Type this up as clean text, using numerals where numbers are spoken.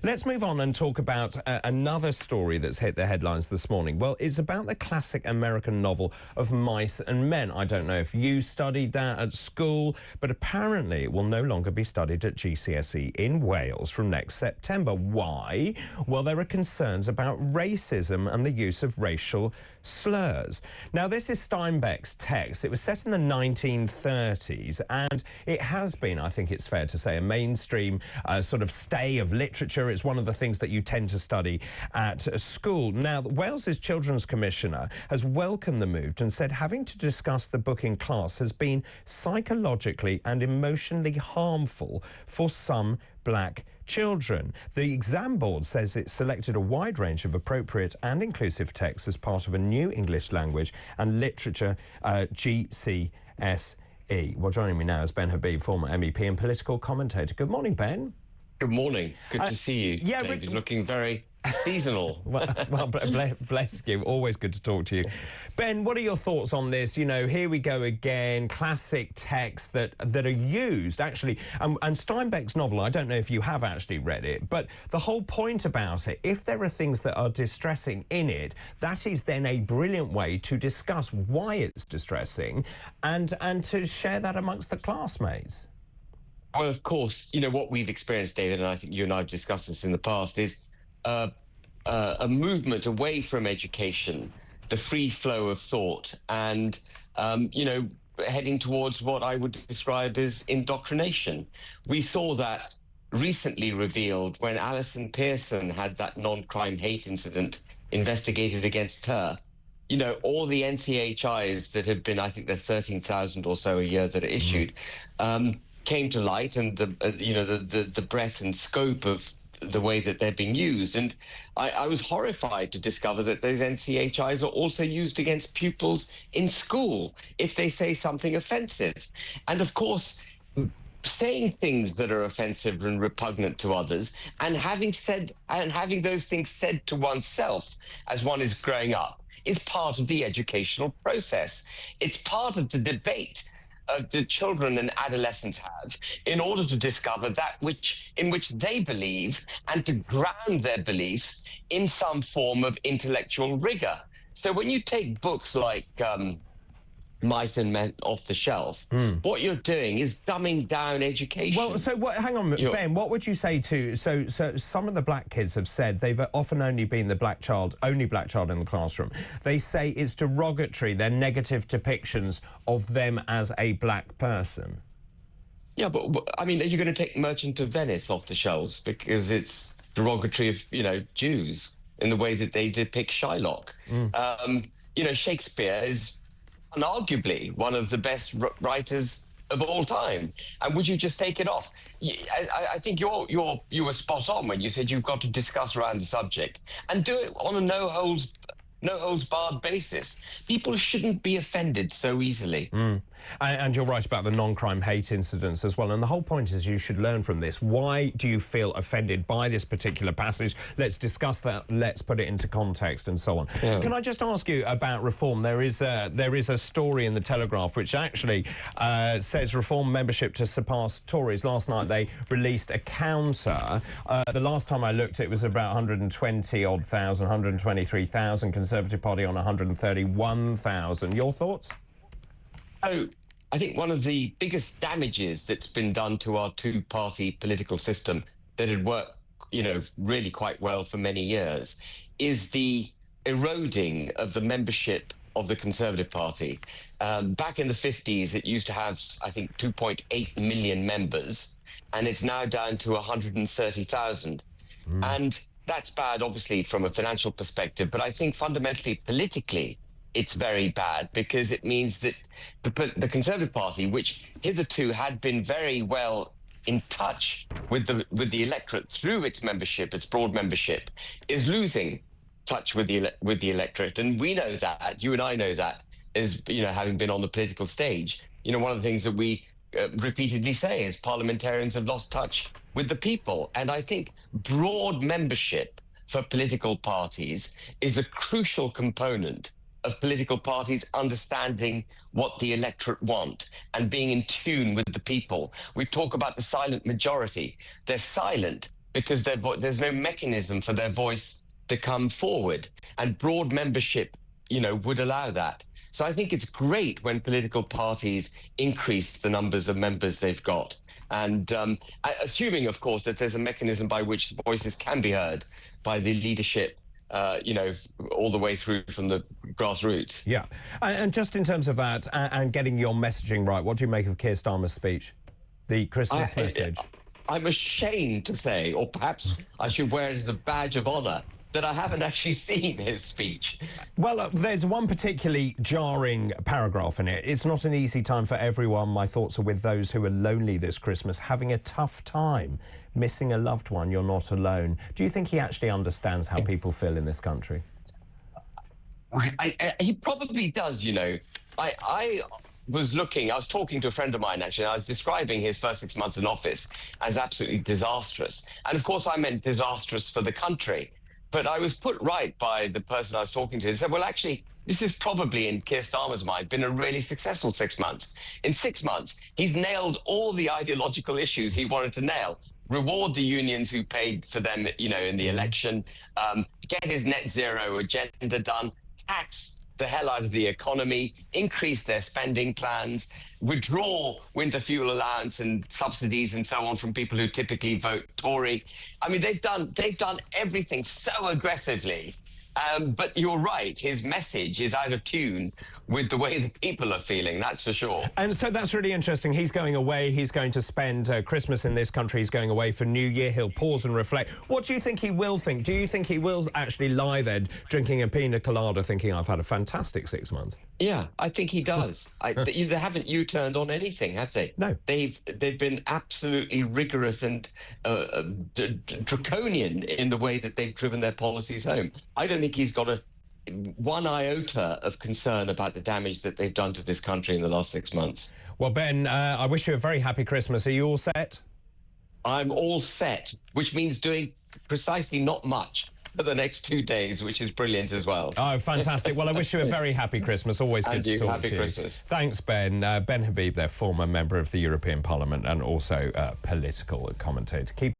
Let's move on and talk about another story that's hit the headlines this morning. Well, it's about the classic American novel of Mice and Men. I don't know if you studied that at school, but apparently it will no longer be studied at GCSE in Wales from next September. Why? Well, there are concerns about racism and the use of racial slurs. Now, this is Steinbeck's text. It was set in the 1930s, and it has been, I think it's fair to say, a mainstream sort of stay of literature. It's one of the things that you tend to study at school. Now, Wales's Children's Commissioner has welcomed the move and said having to discuss the book in class has been psychologically and emotionally harmful for some black children. The exam board says it selected a wide range of appropriate and inclusive texts as part of a new English language and literature GCSE. Well, joining me now is Ben Habib, former MEP and political commentator. Good morning, Ben. Good morning. Good to see you, yeah, David. Looking very seasonal. well, bless you. Always good to talk to you. Ben, what are your thoughts on this? You know, here we go again, classic texts that are used, actually. And Steinbeck's novel, I don't know if you have actually read it, but the whole point about it, if there are things that are distressing in it, that is then a brilliant way to discuss why it's distressing and to share that amongst the classmates. Well, of course, you know, what we've experienced, David, and I think you and I have discussed this in the past, is a movement away from education, the free flow of thought, and, you know, heading towards what I would describe as indoctrination. We saw that recently revealed when Alison Pearson had that non-crime hate incident investigated against her. You know, all the NCHIs that have been, I think there are 13,000 or so a year that are issued, came to light, and the breadth and scope of the way that they're being used. And I was horrified to discover that those NCHIs are also used against pupils in school if they say something offensive. And of course, saying things that are offensive and repugnant to others, and having those things said to oneself as one is growing up, is part of the educational process. It's part of the debate the children and adolescents have in order to discover that in which they believe and to ground their beliefs in some form of intellectual rigor. So when you take books like Mice and Men off the shelf, what you're doing is dumbing down education. Well, so hang on, Ben, what would you say to... So some of the black kids have said they've often only been the only black child in the classroom. They say it's derogatory, they're negative depictions of them as a black person. Yeah, but I mean, are you going to take Merchant of Venice off the shelves because it's derogatory of, you know, Jews in the way that they depict Shylock? You know, Shakespeare is unarguably one of the best writers of all time, and would you just take it off? I think you were spot on when you said you've got to discuss around the subject and do it on a no holds barred basis. People shouldn't be offended so easily. And you're right about the non-crime hate incidents as well. And the whole point is you should learn from this. Why do you feel offended by this particular passage? Let's discuss that. Let's put it into context and so on. Yeah. Can I just ask you about reform? There is a story in the Telegraph which actually says reform membership to surpass Tories. Last night they released a counter. The last time I looked, it was about 120-odd thousand, 123,000. Conservative Party on 131,000. Your thoughts? Oh, I think one of the biggest damages that's been done to our two-party political system that had worked, you know, really quite well for many years is the eroding of the membership of the Conservative Party. Back in the 50s, it used to have, I think, 2.8 million members, and it's now down to 130,000. And that's bad, obviously, from a financial perspective, but I think fundamentally, politically, it's very bad because it means that the Conservative Party, which hitherto had been very well in touch with the electorate through its membership, its broad membership, is losing touch with the electorate. And we know that, you and I know that, as, you know, having been on the political stage. You know, one of the things that we repeatedly say is parliamentarians have lost touch with the people. And I think broad membership for political parties is a crucial component of political parties understanding what the electorate want and being in tune with the people. We talk about the silent majority. They're silent because there's no mechanism for their voice to come forward, and broad membership, would allow that. So I think it's great when political parties increase the numbers of members they've got. And assuming, of course, that there's a mechanism by which voices can be heard by the leadership, all the way through from the grassroots. Yeah. And just in terms of that and getting your messaging right, what do you make of Keir Starmer's speech, the Christmas message? I'm ashamed to say, or perhaps I should wear it as a badge of honour, that I haven't actually seen his speech. Well, there's one particularly jarring paragraph in it. It's not an easy time for everyone. My thoughts are with those who are lonely this Christmas, having a tough time, missing a loved one. You're not alone. Do you think he actually understands how people feel in this country? He probably does, I was talking to a friend of mine, actually, and I was describing his first 6 months in office as absolutely disastrous. And of course, I meant disastrous for the country. But I was put right by the person I was talking to. He said, well, actually, this is probably, in Keir Starmer's mind, been a really successful 6 months. In 6 months, he's nailed all the ideological issues he wanted to nail. Reward the unions who paid for them, in the election, get his net zero agenda done, tax the hell out of the economy, increase their spending plans, withdraw winter fuel allowance and subsidies and so on from people who typically vote Tory. I mean, they've done everything so aggressively. But you're right, his message is out of tune with the way the people are feeling, that's for sure. And so that's really interesting. He's going away. He's going to spend Christmas in this country. He's going away for New Year. He'll pause and reflect. What do you think he will think? Do you think he will actually lie there drinking a pina colada thinking, I've had a fantastic 6 months? Yeah, I think he does. They haven't U-turned on anything, have they? No. They've been absolutely rigorous and draconian in the way that they've driven their policies home. I don't think he's got one iota of concern about the damage that they've done to this country in the last 6 months. Well, Ben, I wish you a very happy Christmas. Are you all set? I'm all set, which means doing precisely not much for the next 2 days, which is brilliant as well. Oh, fantastic. Well, I wish you a very happy Christmas. Always good to talk to you. Happy Christmas. Thanks, Ben. Ben Habib, their former member of the European Parliament and also political commentator. Keep